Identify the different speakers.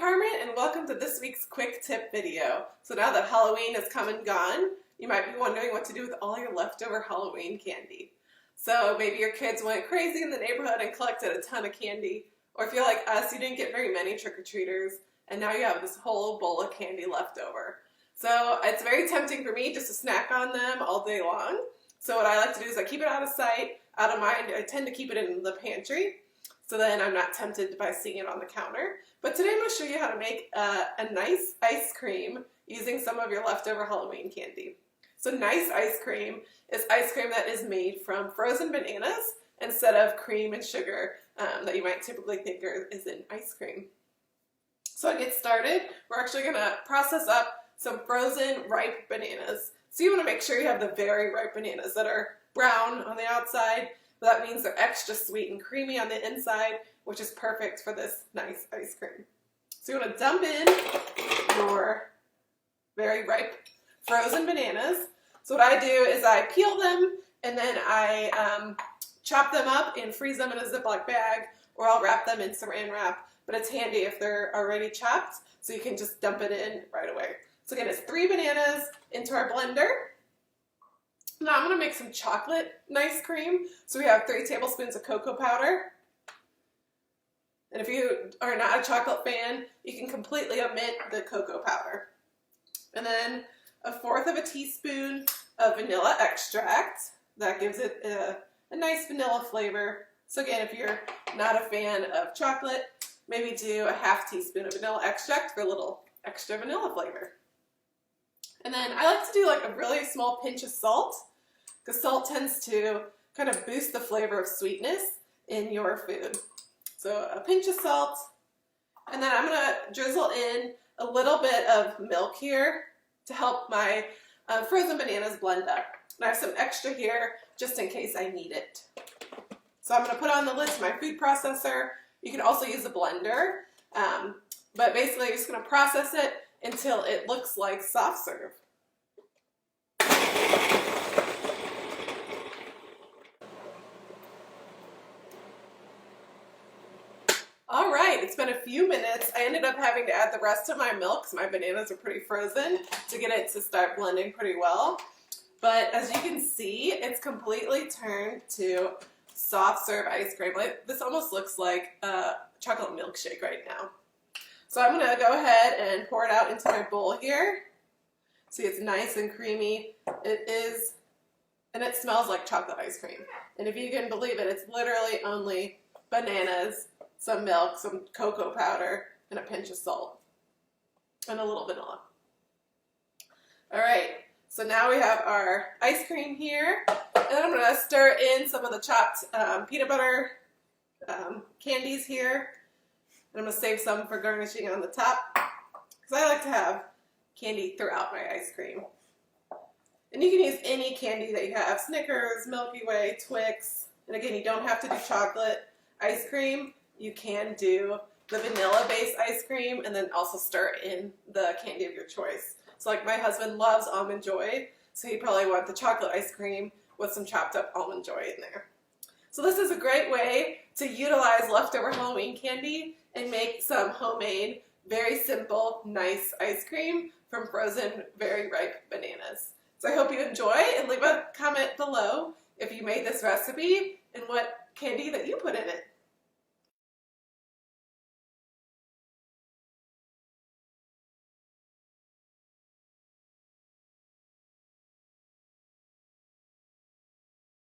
Speaker 1: Carmen, and welcome to this week's quick tip video. So now that Halloween has come and gone, you might be wondering what to do with all your leftover Halloween candy. So maybe your kids went crazy in the neighborhood and collected a ton of candy, or if you're like us, you didn't get very many trick-or-treaters, and now you have this whole bowl of candy left over. So it's very tempting for me just to snack on them all day long. So what I like to do is I keep it out of sight, out of mind. I tend to keep it in the pantry, so then I'm not tempted by seeing it on the counter. But today I'm going to show you how to make a nice ice cream using some of your leftover Halloween candy. So nice ice cream is ice cream that is made from frozen bananas instead of cream and sugar that you might typically think is in ice cream. So to get started, we're actually going to process up some frozen ripe bananas. So you want to make sure you have the very ripe bananas that are brown on the outside. That means they're extra sweet and creamy on the inside, which is perfect for this nice ice cream. So you want to dump in your very ripe frozen bananas. So what I do is I peel them and then I chop them up and freeze them in a Ziploc bag, or I'll wrap them in saran wrap. But it's handy if they're already chopped, so you can just dump it in right away. So again, it's 3 bananas into our blender. Now I'm going to make some chocolate ice cream. So we have 3 tablespoons of cocoa powder. And if you are not a chocolate fan, you can completely omit the cocoa powder. And then 1/4 teaspoon of vanilla extract. That gives it a nice vanilla flavor. So again, if you're not a fan of chocolate, maybe do 1/2 teaspoon of vanilla extract for a little extra vanilla flavor. And then I like to do like a really small pinch of salt, because salt tends to kind of boost the flavor of sweetness in your food. So a pinch of salt, and then I'm going to drizzle in a little bit of milk here to help my frozen bananas blend up. And I have some extra here just in case I need it. So I'm going to put on the lid to my food processor. You can also use a blender, but basically you're just going to process it until it looks like soft serve. All right, it's been a few minutes. I ended up having to add the rest of my milk because my bananas are pretty frozen to get it to start blending pretty well. But as you can see, it's completely turned to soft serve ice cream. This almost looks like a chocolate milkshake right now. So I'm going to go ahead and pour it out into my bowl here. See, it's nice and creamy. It is, and it smells like chocolate ice cream. And if you can believe it, it's literally only bananas, some milk, some cocoa powder, and a pinch of salt, and a little vanilla. All right, so now we have our ice cream here, and then I'm going to stir in some of the chopped peanut butter candies here. And I'm going to save some for garnishing on the top, because I like to have candy throughout my ice cream. And you can use any candy that you have, Snickers, Milky Way, Twix. And again, you don't have to do chocolate ice cream. You can do the vanilla-based ice cream and then also stir in the candy of your choice. So like my husband loves Almond Joy, so he probably wants the chocolate ice cream with some chopped up Almond Joy in there. So this is a great way to utilize leftover Halloween candy and make some homemade, very simple, nice ice cream from frozen, very ripe bananas. So I hope you enjoy, and leave a comment below if you made this recipe and what candy that you put in it.